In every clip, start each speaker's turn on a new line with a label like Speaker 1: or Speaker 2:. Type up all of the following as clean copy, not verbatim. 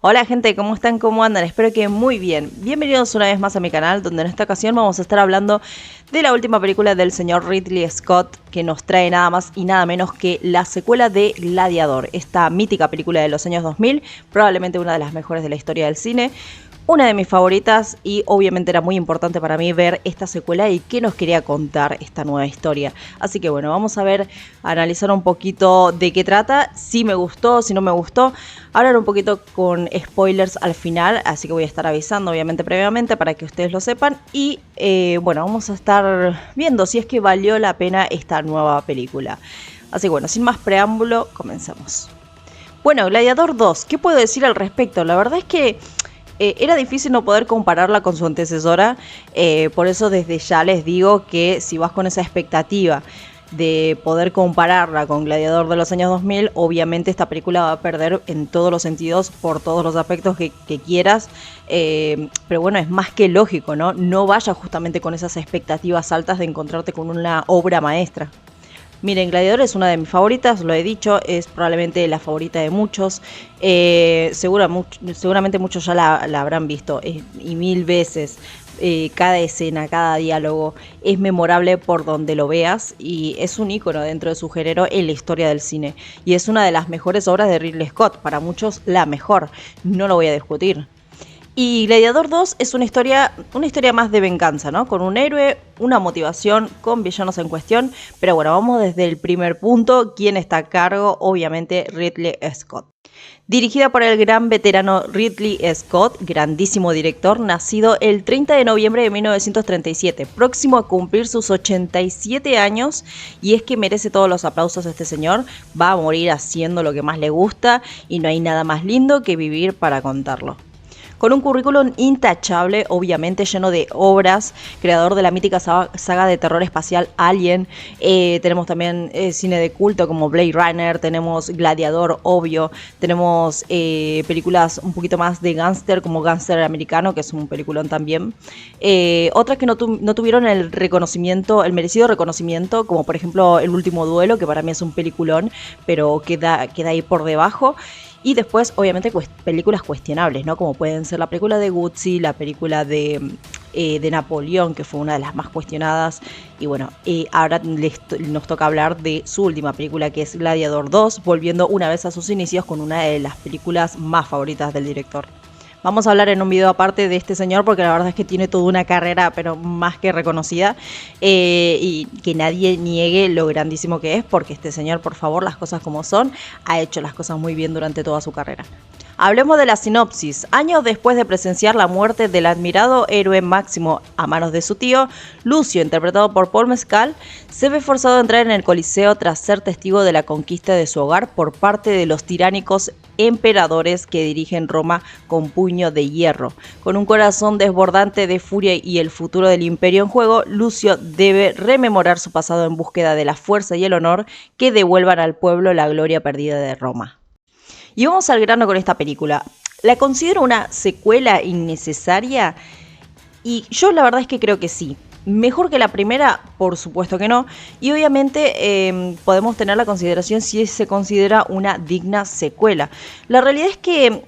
Speaker 1: Hola gente, ¿cómo están? ¿Cómo andan? Espero que muy bien. Bienvenidos una vez más a mi canal, donde en esta ocasión vamos a estar hablando de la última película del señor Ridley Scott, que nos trae nada más y nada menos que la secuela de Gladiador, esta mítica película de los años 2000, probablemente una de las mejores de la historia del cine. Una de mis favoritas y obviamente era muy importante para mí ver esta secuela y qué nos quería contar esta nueva historia. Así que bueno, vamos a ver, analizar un poquito de qué trata, si me gustó, si no me gustó. Hablar un poquito con spoilers al final, así que voy a estar avisando obviamente previamente para que ustedes lo sepan. Y bueno, vamos a estar viendo si es que valió la pena esta nueva película. Así que bueno, sin más preámbulo, comencemos. Bueno, Gladiador 2, ¿qué puedo decir al respecto? La verdad es que era difícil no poder compararla con su antecesora, por eso desde ya les digo que si vas con esa expectativa de poder compararla con Gladiador de los años 2000, obviamente esta película va a perder en todos los sentidos, por todos los aspectos que quieras, pero bueno, es más que lógico, ¿no? No vayas justamente con esas expectativas altas de encontrarte con una obra maestra. Miren, Gladiador es una de mis favoritas, lo he dicho, es probablemente la favorita de muchos. Seguramente muchos ya la habrán visto y mil veces. Cada escena, cada diálogo es memorable por donde lo veas y es un ícono dentro de su género en la historia del cine. Y es una de las mejores obras de Ridley Scott, para muchos la mejor, no lo voy a discutir. Y Gladiador 2 es una historia más de venganza, ¿no? Con un héroe, una motivación, con villanos en cuestión. Pero bueno, vamos desde el primer punto. ¿Quién está a cargo? Obviamente Ridley Scott. Dirigida por el gran veterano Ridley Scott, grandísimo director, nacido el 30 de noviembre de 1937, próximo a cumplir sus 87 años, y es que merece todos los aplausos este señor, va a morir haciendo lo que más le gusta y no hay nada más lindo que vivir para contarlo. Con un currículum intachable, obviamente lleno de obras, creador de la mítica saga de terror espacial Alien, tenemos también cine de culto como Blade Runner, tenemos Gladiador, obvio, tenemos películas un poquito más de gángster como Gángster Americano, que es un peliculón también. Otras que no tuvieron el reconocimiento, el merecido reconocimiento, como por ejemplo El Último Duelo, que para mí es un peliculón, pero queda ahí por debajo. Y después, obviamente, películas cuestionables, ¿no? Como pueden ser la película de Gutsy, la película de Napoleón, que fue una de las más cuestionadas. Y bueno, ahora nos toca hablar de su última película, que es Gladiador 2, volviendo una vez a sus inicios con una de las películas más favoritas del director. Vamos a hablar en un video aparte de este señor porque la verdad es que tiene toda una carrera pero más que reconocida, y que nadie niegue lo grandísimo que es, porque este señor, por favor, las cosas como son, ha hecho las cosas muy bien durante toda su carrera. Hablemos de la sinopsis. Años después de presenciar la muerte del admirado héroe Máximo a manos de su tío, Lucio, interpretado por Paul Mescal, se ve forzado a entrar en el Coliseo tras ser testigo de la conquista de su hogar por parte de los tiránicos emperadores que dirigen Roma con puño de hierro. Con un corazón desbordante de furia y el futuro del imperio en juego, Lucio debe rememorar su pasado en búsqueda de la fuerza y el honor que devuelvan al pueblo la gloria perdida de Roma. Y vamos al grano con esta película. ¿La considero una secuela innecesaria? Y yo la verdad es que creo que sí. Mejor que la primera, por supuesto que no. Y obviamente podemos tener la consideración si se considera una digna secuela. La realidad es que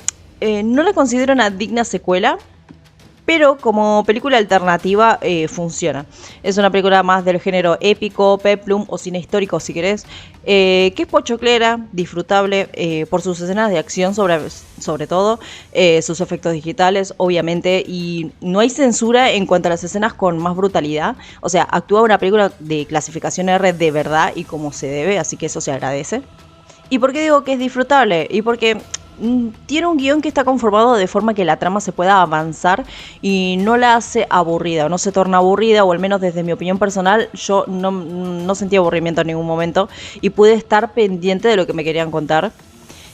Speaker 1: no la considero una digna secuela, pero como película alternativa funciona. Es una película más del género épico, peplum o cine histórico si querés, que es pochoclera, disfrutable por sus escenas de acción sobre todo, sus efectos digitales obviamente, y no hay censura en cuanto a las escenas con más brutalidad. O sea, actúa una película de clasificación R de verdad y como se debe, así que eso se agradece. ¿Y por qué digo que es disfrutable? Y porque tiene un guión que está conformado de forma que la trama se pueda avanzar y no la hace aburrida, o no se torna aburrida, o al menos desde mi opinión personal, yo no sentí aburrimiento en ningún momento y pude estar pendiente de lo que me querían contar.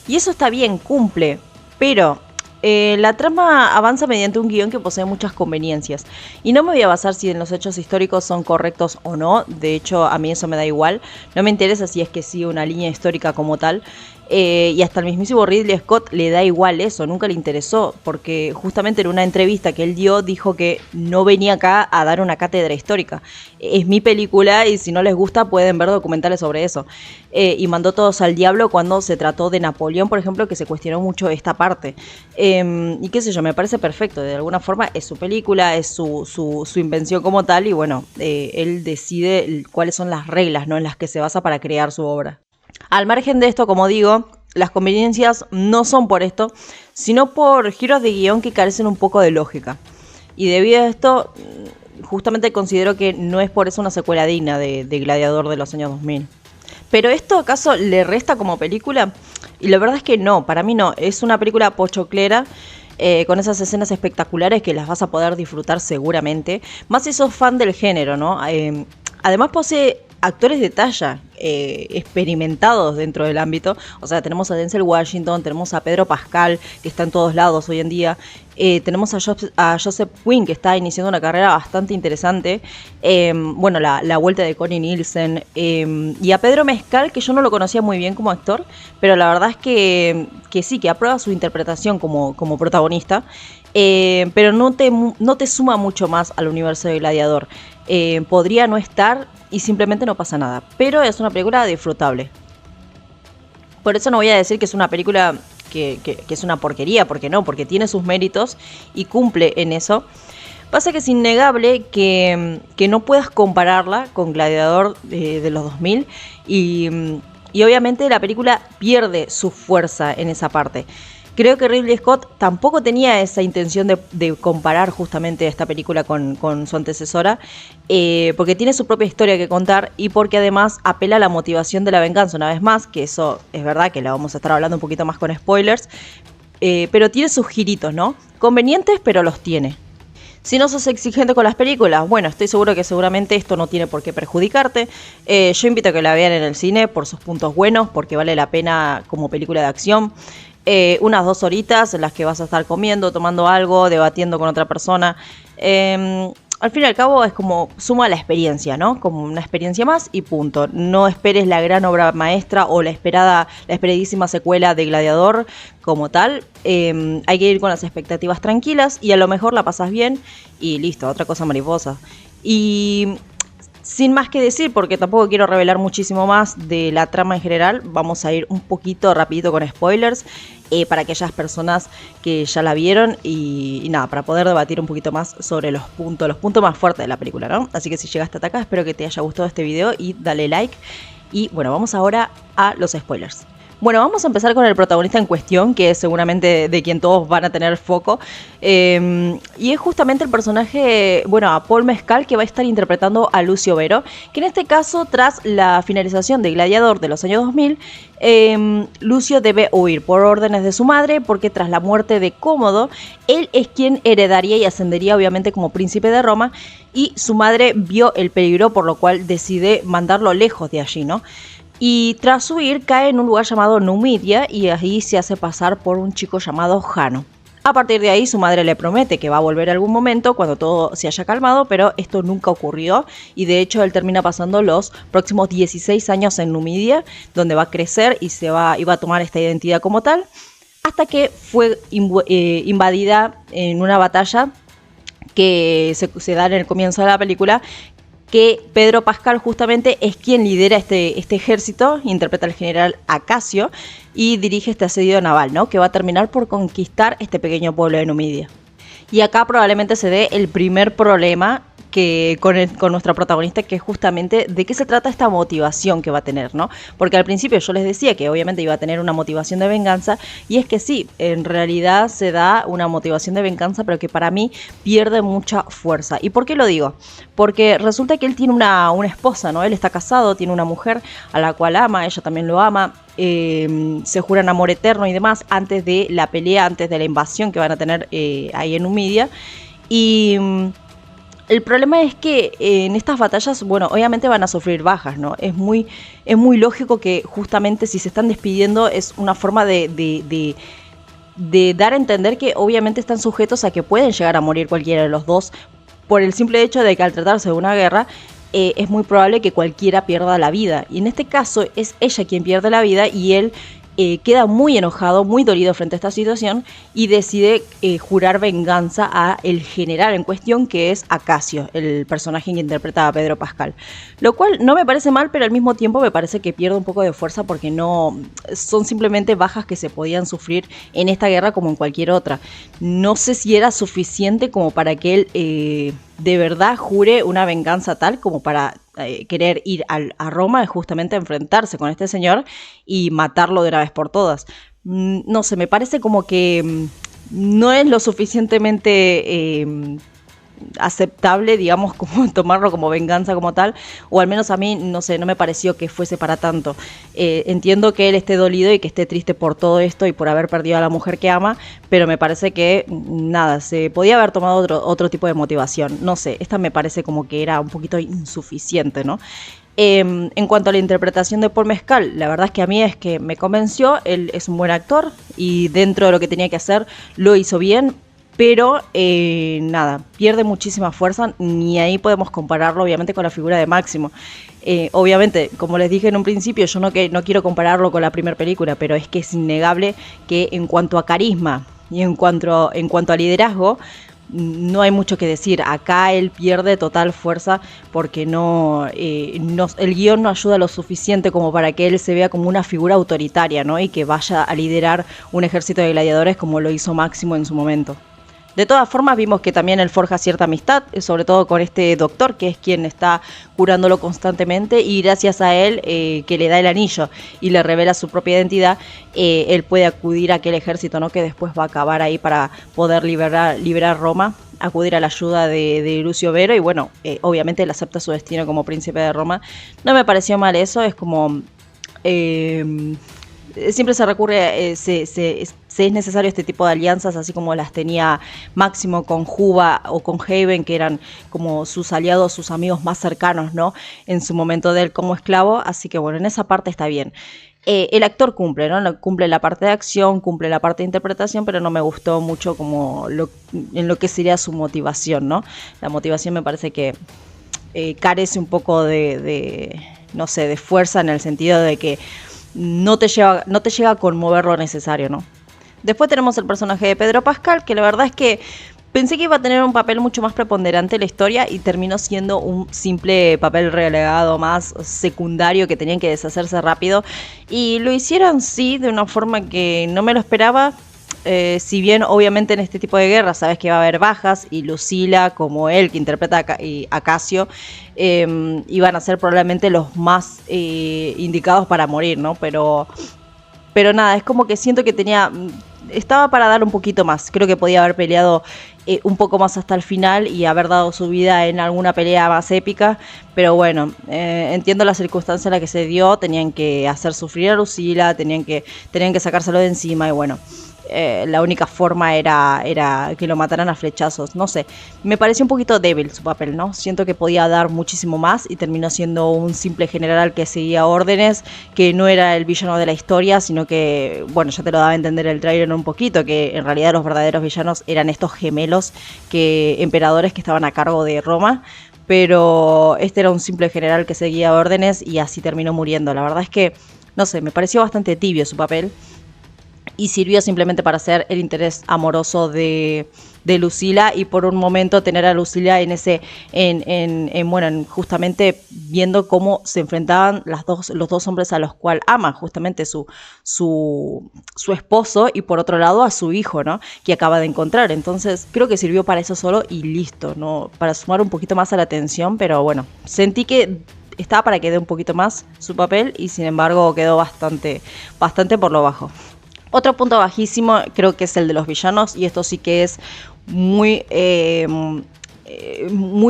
Speaker 1: Y eso está bien, cumple, pero la trama avanza mediante un guión que posee muchas conveniencias. Y no me voy a basar si en los hechos históricos son correctos o no. De hecho, a mí eso me da igual. No me interesa si es que sigue una línea histórica como tal. Y hasta el mismísimo Ridley Scott le da igual eso, nunca le interesó, porque justamente en una entrevista que él dio dijo que no venía acá a dar una cátedra histórica. Es mi película y si no les gusta pueden ver documentales sobre eso. Y mandó todos al diablo cuando se trató de Napoleón, por ejemplo, que se cuestionó mucho esta parte. Y qué sé yo, me parece perfecto. De alguna forma es su película, es su invención como tal y bueno, él decide cuáles son las reglas, ¿no?, en las que se basa para crear su obra. Al margen de esto, como digo, las conveniencias no son por esto, sino por giros de guión que carecen un poco de lógica. Y debido a esto, justamente considero que no es por eso una secuela digna de Gladiador de los años 2000. ¿Pero esto acaso le resta como película? Y la verdad es que no, para mí no. Es una película pochoclera, con esas escenas espectaculares que las vas a poder disfrutar seguramente. Más si sos fan del género, ¿no? Además posee actores de talla, experimentados dentro del ámbito. O sea, tenemos a Denzel Washington, tenemos a Pedro Pascal, que está en todos lados hoy en día. Tenemos a Joseph Quinn, que está iniciando una carrera bastante interesante. Bueno, la vuelta de Connie Nielsen. Y a Pedro Mescal, que yo no lo conocía muy bien como actor, pero la verdad es que sí, que aprueba su interpretación como protagonista. Pero no te suma mucho más al universo de Gladiador. Podría no estar y simplemente no pasa nada. Pero es una película disfrutable. Por eso no voy a decir que es una película que es una porquería, porque no, porque tiene sus méritos y cumple en eso. Pasa que es innegable que no puedas compararla con Gladiador de los 2000 y obviamente la película pierde su fuerza en esa parte. Creo que Ridley Scott tampoco tenía esa intención de comparar justamente esta película con su antecesora, porque tiene su propia historia que contar y porque además apela a la motivación de la venganza una vez más, que eso es verdad que la vamos a estar hablando un poquito más con spoilers, pero tiene sus giritos, ¿no? Convenientes, pero los tiene. Si no sos exigente con las películas, bueno, estoy seguro que seguramente esto no tiene por qué perjudicarte. Yo invito a que la vean en el cine por sus puntos buenos, porque vale la pena como película de acción. Unas 2 horitas en las que vas a estar comiendo, tomando algo, debatiendo con otra persona. Al fin y al cabo es como suma la experiencia, ¿no? Como una experiencia más y punto. No esperes la gran obra maestra o la esperadísima secuela de Gladiador como tal. Hay que ir con las expectativas tranquilas y a lo mejor la pasas bien y listo, otra cosa mariposa. Y sin más que decir, porque tampoco quiero revelar muchísimo más de la trama en general, vamos a ir un poquito rapidito con spoilers para aquellas personas que ya la vieron y nada, para poder debatir un poquito más sobre los puntos más fuertes de la película, ¿no? Así que si llegaste hasta acá, espero que te haya gustado este video y dale like. Y bueno, vamos ahora a los spoilers. Bueno, vamos a empezar con el protagonista en cuestión, que es seguramente de quien todos van a tener foco. Y es justamente el personaje, bueno, a Paul Mescal, que va a estar interpretando a Lucio Vero, que en este caso, tras la finalización de Gladiador de los años 2000, Lucio debe huir por órdenes de su madre, porque tras la muerte de Cómodo, él es quien heredaría y ascendería obviamente como príncipe de Roma, y su madre vio el peligro, por lo cual decide mandarlo lejos de allí, ¿no? Y tras huir cae en un lugar llamado Numidia y ahí se hace pasar por un chico llamado Jano. A partir de ahí su madre le promete que va a volver algún momento cuando todo se haya calmado, pero esto nunca ocurrió y de hecho él termina pasando los próximos 16 años en Numidia, donde va a crecer y iba a tomar esta identidad como tal, hasta que fue invadida en una batalla que se da en el comienzo de la película, que Pedro Pascal justamente es quien lidera este ejército, interpreta al general Acacio y dirige este asedio naval, ¿no? Que va a terminar por conquistar este pequeño pueblo de Numidia. Y acá probablemente se dé el primer problema con nuestra protagonista, que es justamente de qué se trata esta motivación que va a tener, ¿no? Porque al principio yo les decía que obviamente iba a tener una motivación de venganza, y es que sí, en realidad se da una motivación de venganza, pero que para mí pierde mucha fuerza. ¿Y por qué lo digo? Porque resulta que él tiene una esposa, ¿no? Él está casado, tiene una mujer a la cual ama, ella también lo ama, se juran amor eterno y demás antes de la pelea, antes de la invasión que van a tener ahí en Numidia. Y el problema es que en estas batallas, bueno, obviamente van a sufrir bajas, ¿no? Es muy lógico que justamente si se están despidiendo es una forma de dar a entender que obviamente están sujetos a que pueden llegar a morir cualquiera de los dos, por el simple hecho de que al tratarse de una guerra es muy probable que cualquiera pierda la vida. Y en este caso es ella quien pierde la vida y él queda muy enojado, muy dolido frente a esta situación y decide jurar venganza a el general en cuestión, que es Acacio, el personaje que interpreta a Pedro Pascal. Lo cual no me parece mal, pero al mismo tiempo me parece que pierde un poco de fuerza porque no son simplemente bajas que se podían sufrir en esta guerra como en cualquier otra. No sé si era suficiente como para que él de verdad jure una venganza tal como para querer ir a Roma justamente a enfrentarse con este señor y matarlo de una vez por todas. No sé, me parece como que no es lo suficientemente aceptable, digamos, como tomarlo como venganza como tal, o al menos a mí, no sé, no me pareció que fuese para tanto. Entiendo que él esté dolido y que esté triste por todo esto y por haber perdido a la mujer que ama, pero me parece que, nada, se podía haber tomado otro tipo de motivación. No sé, esta me parece como que era un poquito insuficiente, ¿no? En cuanto a la interpretación de Paul Mescal, la verdad es que a mí es que me convenció, él es un buen actor y dentro de lo que tenía que hacer lo hizo bien, pero nada, pierde muchísima fuerza, ni ahí podemos compararlo obviamente con la figura de Máximo. Obviamente, como les dije en un principio, yo no quiero compararlo con la primera película, pero es que es innegable que en cuanto a carisma y en cuanto a liderazgo, no hay mucho que decir. Acá él pierde total fuerza porque el guión no ayuda lo suficiente como para que él se vea como una figura autoritaria, ¿no? Y que vaya a liderar un ejército de gladiadores como lo hizo Máximo en su momento. De todas formas, vimos que también él forja cierta amistad, sobre todo con este doctor, que es quien está curándolo constantemente, y gracias a él, que le da el anillo y le revela su propia identidad, él puede acudir a aquel ejército, ¿no?, que después va a acabar ahí para poder liberar Roma, acudir a la ayuda de Lucio Vero, y bueno, obviamente él acepta su destino como príncipe de Roma. No me pareció mal eso, es como... siempre se recurre, se es necesario este tipo de alianzas, así como las tenía Máximo con Juba o con Haven, que eran como sus aliados, sus amigos más cercanos, ¿no?, en su momento de él como esclavo. Así que bueno, en esa parte está bien. El actor cumple, ¿no? Cumple la parte de acción, cumple la parte de interpretación, pero no me gustó mucho como en lo que sería su motivación, ¿no? La motivación me parece que carece un poco no sé, de fuerza, en el sentido de que no te llega a conmover lo necesario, ¿no? Después tenemos el personaje de Pedro Pascal, que la verdad es que pensé que iba a tener un papel mucho más preponderante en la historia y terminó siendo un simple papel relegado más secundario que tenían que deshacerse rápido. Y lo hicieron, sí, de una forma que no me lo esperaba. Si bien obviamente en este tipo de guerras sabes que va a haber bajas, y Lucila, como él que interpreta a Casio, iban a ser probablemente los más indicados para morir, ¿no? Pero nada, es como que siento que estaba para dar un poquito más. Creo que podía haber peleado un poco más hasta el final y haber dado su vida en alguna pelea más épica. Pero bueno, entiendo la circunstancia en la que se dio. Tenían que hacer sufrir a Lucila, tenían que sacárselo de encima, y bueno, la única forma era que lo mataran a flechazos. No sé, me pareció un poquito débil su papel, ¿no? Siento que podía dar muchísimo más y terminó siendo un simple general que seguía órdenes, que no era el villano de la historia, sino que, bueno, ya te lo daba a entender el trailer un poquito, que en realidad los verdaderos villanos eran estos gemelos emperadores que estaban a cargo de Roma. Pero este era un simple general que seguía órdenes y así terminó muriendo. La verdad es que, no sé, me pareció bastante tibio su papel. Y sirvió simplemente para ser el interés amoroso de Lucila, y por un momento tener a Lucila justamente viendo cómo se enfrentaban los dos hombres a los cuales ama, justamente su esposo, y por otro lado a su hijo, ¿no?, que acaba de encontrar. Entonces creo que sirvió para eso solo y listo, ¿no?, para sumar un poquito más a la tensión. Pero bueno, sentí que estaba para que dé un poquito más su papel, y sin embargo quedó bastante por lo bajo. Otro punto bajísimo creo que es el de los villanos, y esto sí que es muy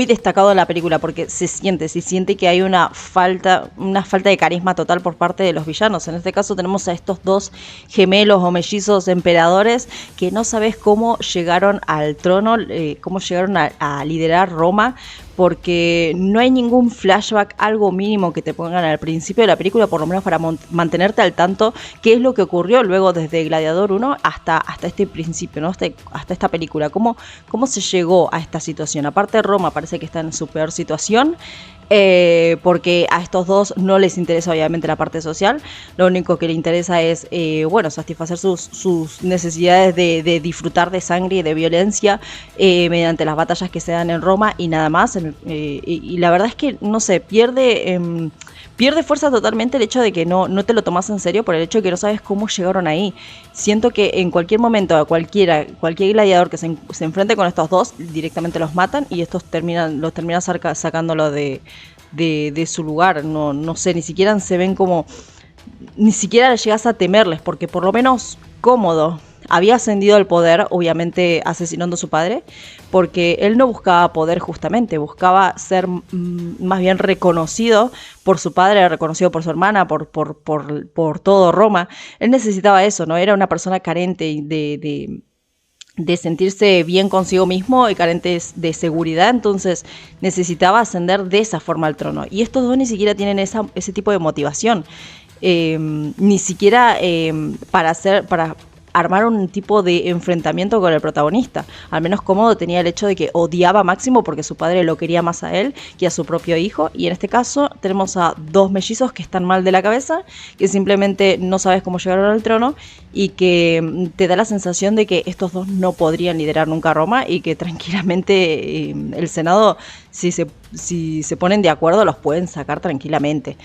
Speaker 1: destacado en la película, porque se siente que hay una falta de carisma total por parte de los villanos. En este caso tenemos a estos dos gemelos o mellizos emperadores que no sabes cómo llegaron al trono, cómo llegaron a liderar Roma, porque no hay ningún flashback, algo mínimo que te pongan al principio de la película, por lo menos para mantenerte al tanto qué es lo que ocurrió luego desde Gladiador 1 hasta este principio, ¿no?, hasta esta película. ¿Cómo se llegó a esta situación? Aparte, Roma parece que está en su peor situación. porque a estos dos no les interesa obviamente la parte social, lo único que le interesa es, bueno, satisfacer sus necesidades de disfrutar de sangre y de violencia mediante las batallas que se dan en Roma y nada más. Y la verdad es que, no sé, pierde fuerza totalmente el hecho de que no te lo tomas en serio por el hecho de que no sabes cómo llegaron ahí. Siento que en cualquier momento cualquier gladiador que se enfrente con estos dos directamente los matan y estos los terminan sacándolo de su lugar. No sé, ni siquiera se ven como... Ni siquiera llegas a temerles, porque por lo menos Cómodo había ascendido al poder, obviamente asesinando a su padre, porque él no buscaba poder justamente, buscaba ser más bien reconocido por su padre, reconocido por su hermana, por todo Roma. Él necesitaba eso, ¿no? Era una persona carente de sentirse bien consigo mismo y carentes de seguridad, entonces necesitaba ascender de esa forma al trono. Y estos dos ni siquiera tienen ese tipo de motivación, ni siquiera para armar un tipo de enfrentamiento con el protagonista. Al menos Cómodo tenía el hecho de que odiaba a Máximo porque su padre lo quería más a él que a su propio hijo, y en este caso tenemos a dos mellizos que están mal de la cabeza, que simplemente no sabes cómo llegaron al trono y que te da la sensación de que estos dos no podrían liderar nunca Roma y que tranquilamente el Senado, si se ponen de acuerdo, los pueden sacar tranquilamente.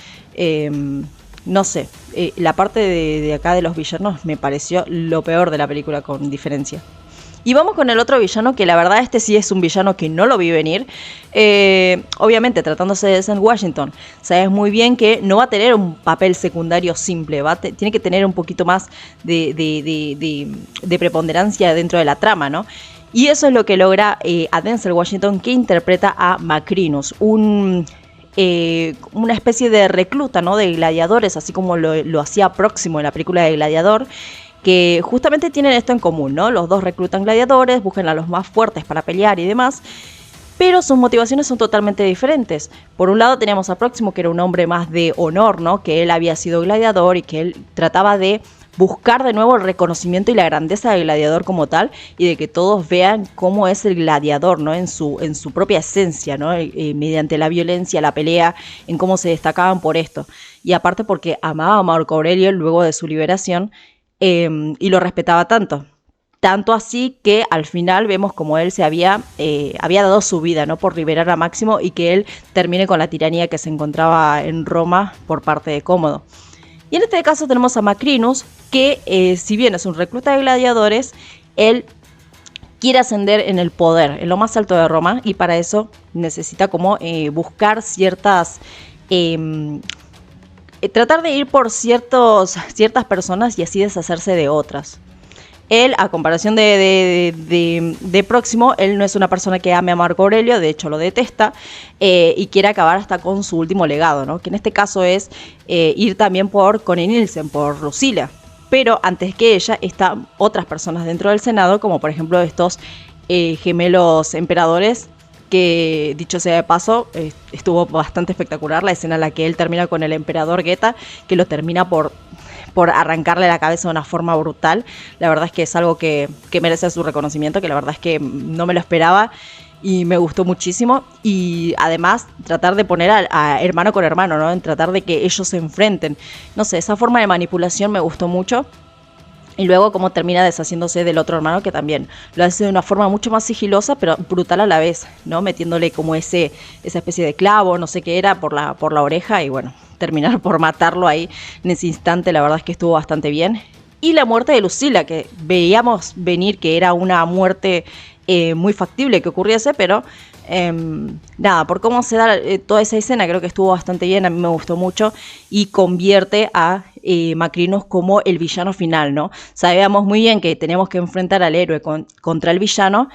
Speaker 1: No sé, la parte de acá de los villanos me pareció lo peor de la película con diferencia. Y vamos con el otro villano, que la verdad este sí es un villano que no lo vi venir. Obviamente, tratándose de Denzel Washington, sabes muy bien que no va a tener un papel secundario simple, tiene que tener un poquito más de preponderancia dentro de la trama, ¿no? Y eso es lo que logra a Denzel Washington, que interpreta a Macrinus, una especie de recluta, ¿no? De gladiadores, así como lo hacía Próximo en la película de Gladiador, que justamente tienen esto en común, ¿no? Los dos reclutan gladiadores, buscan a los más fuertes para pelear y demás, pero sus motivaciones son totalmente diferentes. Por un lado tenemos a Próximo, que era un hombre más de honor, ¿no? Que él había sido gladiador y que él trataba de buscar de nuevo el reconocimiento y la grandeza del gladiador como tal, y de que todos vean cómo es el gladiador, ¿no? En su propia esencia, ¿no? Mediante la violencia, la pelea, en cómo se destacaban por esto. Y aparte porque amaba a Marco Aurelio luego de su liberación, y lo respetaba tanto. Tanto así que al final vemos como él se había dado su vida, ¿no? Por liberar a Máximo y que él termine con la tiranía que se encontraba en Roma por parte de Cómodo. Y en este caso tenemos a Macrinus, que si bien es un recluta de gladiadores, él quiere ascender en el poder, en lo más alto de Roma, y para eso necesita como buscar ciertas... tratar de ir por ciertas personas y así deshacerse de otras. Él, a comparación de Próximo, él no es una persona que ame a Marco Aurelio, de hecho lo detesta, y quiere acabar hasta con su último legado, ¿no? Que en este caso es ir también por Connie Nielsen, por Rusila. Pero antes que ella están otras personas dentro del Senado, como por ejemplo estos gemelos emperadores, que dicho sea de paso, estuvo bastante espectacular la escena en la que él termina con el emperador Geta, que lo termina por arrancarle la cabeza de una forma brutal. La verdad es que es algo que merece su reconocimiento, que la verdad es que no me lo esperaba y me gustó muchísimo. Y además tratar de poner a hermano con hermano, ¿no? En tratar de que ellos se enfrenten. No sé, esa forma de manipulación me gustó mucho. Y luego cómo termina deshaciéndose del otro hermano, que también lo hace de una forma mucho más sigilosa, pero brutal a la vez, ¿no? Metiéndole como esa especie de clavo, no sé qué era, por la oreja, y bueno, terminar por matarlo ahí en ese instante, la verdad es que estuvo bastante bien. Y la muerte de Lucila, que veíamos venir que era una muerte muy factible que ocurriese, pero nada, por cómo se da toda esa escena, creo que estuvo bastante bien, a mí me gustó mucho, y convierte a Macrinus como el villano final, ¿no? Sabíamos muy bien que teníamos que enfrentar al héroe contra el villano,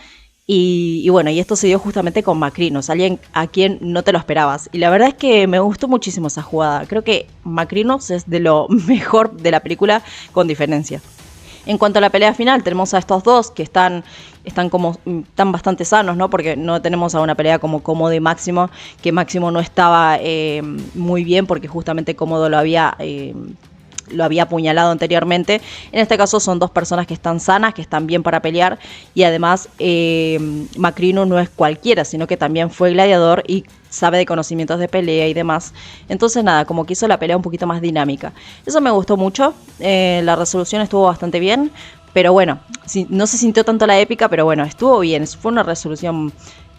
Speaker 1: y bueno, y esto se dio justamente con Macrinus, alguien a quien no te lo esperabas. Y la verdad es que me gustó muchísimo esa jugada. Creo que Macrinus es de lo mejor de la película, con diferencia. En cuanto a la pelea final, tenemos a estos dos que están bastante sanos, ¿no? Porque no tenemos a una pelea como Cómodo y Máximo, que Máximo no estaba muy bien porque justamente Cómodo lo había lo había apuñalado anteriormente. En este caso son dos personas que están sanas, que están bien para pelear, y además Macrino no es cualquiera, sino que también fue gladiador y sabe de conocimientos de pelea y demás. Entonces nada, como que hizo la pelea un poquito más dinámica. Eso me gustó mucho, la resolución estuvo bastante bien, pero bueno, no se sintió tanto la épica, pero bueno, estuvo bien, fue una resolución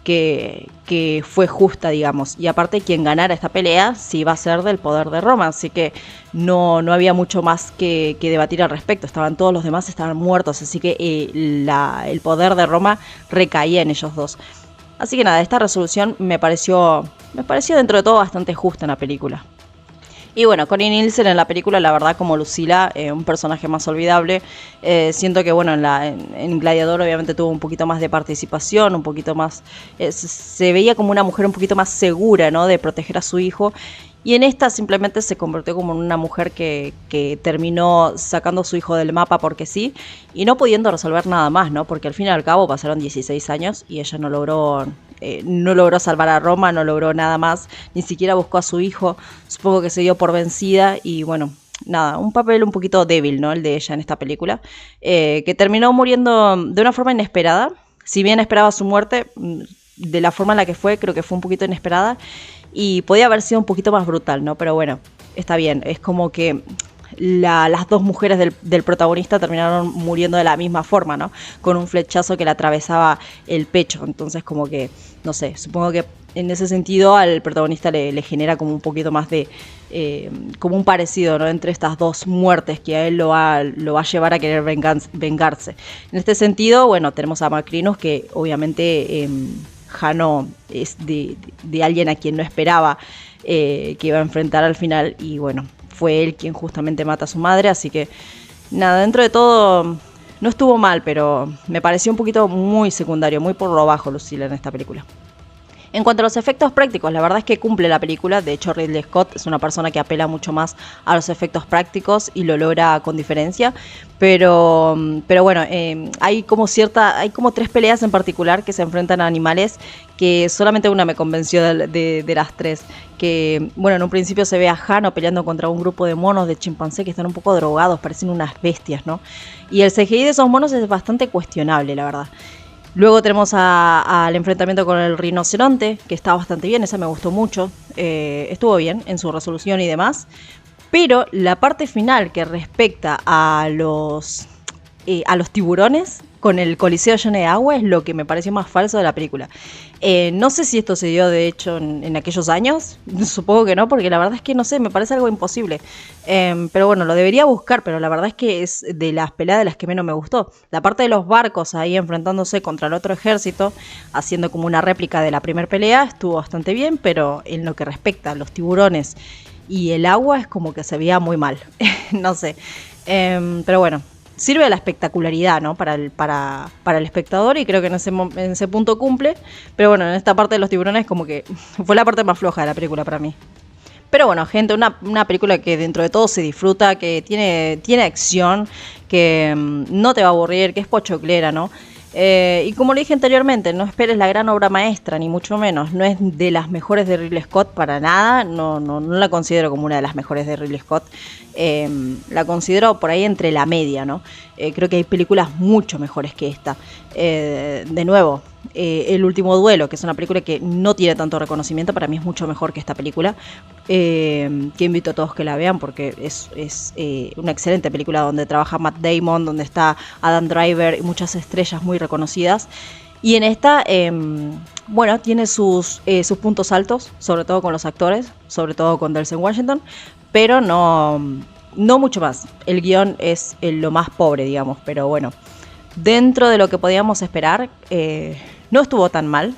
Speaker 1: que fue justa, digamos. Y aparte, quien ganara esta pelea sí iba a ser del poder de Roma, así que no había mucho más que debatir al respecto. Estaban todos los demás, estaban muertos, así que el poder de Roma recaía en ellos dos. Así que nada, esta resolución me pareció dentro de todo bastante justa en la película. Y bueno, Connie Nielsen en la película, la verdad, como Lucila, un personaje más olvidable. Siento que, bueno, en Gladiador obviamente tuvo un poquito más de participación, un poquito más... se veía como una mujer un poquito más segura, ¿no? De proteger a su hijo. Y en esta simplemente se convirtió como en una mujer que terminó sacando a su hijo del mapa porque sí, y no pudiendo resolver nada más, ¿no? Porque al fin y al cabo pasaron 16 años y ella no logró salvar a Roma, no logró nada más, ni siquiera buscó a su hijo, supongo que se dio por vencida y bueno, nada, un papel un poquito débil, ¿no? El de ella en esta película, que terminó muriendo de una forma inesperada. Si bien esperaba su muerte, de la forma en la que fue, creo que fue un poquito inesperada y podía haber sido un poquito más brutal, ¿no? Pero bueno, está bien, es como que las dos mujeres del protagonista terminaron muriendo de la misma forma, ¿no? Con un flechazo que le atravesaba el pecho. Entonces, como que, no sé, supongo que en ese sentido al protagonista le genera como un poquito más de... como un parecido, ¿no? Entre estas dos muertes que a él lo va a llevar a querer vengarse. En este sentido, bueno, tenemos a Macrinus que obviamente... Jano es de alguien a quien no esperaba que iba a enfrentar al final y bueno, fue él quien justamente mata a su madre, así que nada, dentro de todo no estuvo mal, pero me pareció un poquito muy secundario, muy por lo bajo Lucila en esta película. En cuanto a los efectos prácticos, la verdad es que cumple la película. De hecho, Ridley Scott es una persona que apela mucho más a los efectos prácticos y lo logra con diferencia. Pero bueno, hay como tres peleas en particular que se enfrentan a animales que solamente una me convenció de las tres. Que, bueno, en un principio se ve a Jano peleando contra un grupo de monos de chimpancé que están un poco drogados, parecen unas bestias, ¿no? Y el CGI de esos monos es bastante cuestionable, la verdad. Luego tenemos al enfrentamiento con el rinoceronte, que está bastante bien, esa me gustó mucho. Estuvo bien en su resolución y demás. Pero la parte final que respecta a los tiburones con el coliseo lleno de agua es lo que me pareció más falso de la película. No sé si esto se dio de hecho en aquellos años, supongo que no, porque la verdad es que no sé, me parece algo imposible. Pero bueno, lo debería buscar, pero la verdad es que es de las peleas de las que menos me gustó. La parte de los barcos ahí enfrentándose contra el otro ejército, haciendo como una réplica de la primera pelea, estuvo bastante bien, pero en lo que respecta a los tiburones y el agua es como que se veía muy mal, no sé. Pero bueno, sirve de la espectacularidad, ¿no? Para el espectador y creo que en ese punto cumple. Pero bueno, en esta parte de los tiburones como que fue la parte más floja de la película para mí. Pero bueno, gente, una película que dentro de todo se disfruta, que tiene acción, que no te va a aburrir, que es pochoclera, ¿no? Y como le dije anteriormente, no esperes la gran obra maestra, ni mucho menos. No es de las mejores de Ridley Scott para nada. No la considero como una de las mejores de Ridley Scott. La considero por ahí entre la media, ¿no? Creo que hay películas mucho mejores que esta. De nuevo, El último duelo, que es una película que no tiene tanto reconocimiento, para mí es mucho mejor que esta película. Que invito a todos que la vean porque es una excelente película donde trabaja Matt Damon, donde está Adam Driver y muchas estrellas muy reconocidas. Y en esta, bueno, tiene sus puntos altos, sobre todo con los actores, sobre todo con Denzel Washington, pero no mucho más. El guión es lo más pobre, digamos, pero bueno, dentro de lo que podíamos esperar, no estuvo tan mal.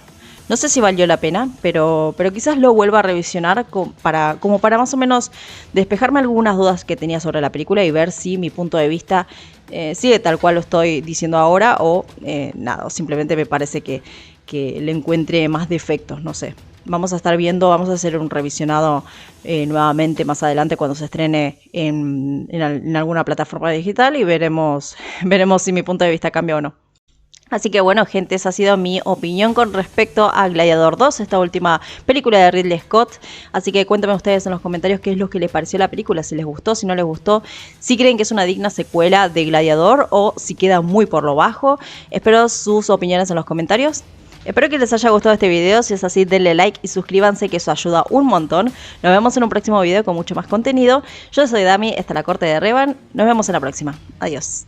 Speaker 1: No sé si valió la pena, pero quizás lo vuelva a revisionar como para más o menos despejarme algunas dudas que tenía sobre la película y ver si mi punto de vista sigue tal cual lo estoy diciendo ahora o nada, o simplemente me parece que le encuentre más defectos, no sé. Vamos a estar viendo, vamos a hacer un revisionado nuevamente más adelante cuando se estrene en alguna plataforma digital y veremos si mi punto de vista cambia o no. Así que bueno, gente, esa ha sido mi opinión con respecto a Gladiador 2, esta última película de Ridley Scott. Así que cuéntenme ustedes en los comentarios qué es lo que les pareció la película, si les gustó, si no les gustó, si creen que es una digna secuela de Gladiador o si queda muy por lo bajo. Espero sus opiniones en los comentarios. Espero que les haya gustado este video, si es así denle like y suscríbanse que eso ayuda un montón. Nos vemos en un próximo video con mucho más contenido. Yo soy Dami, esta es la corte de Revan, nos vemos en la próxima. Adiós.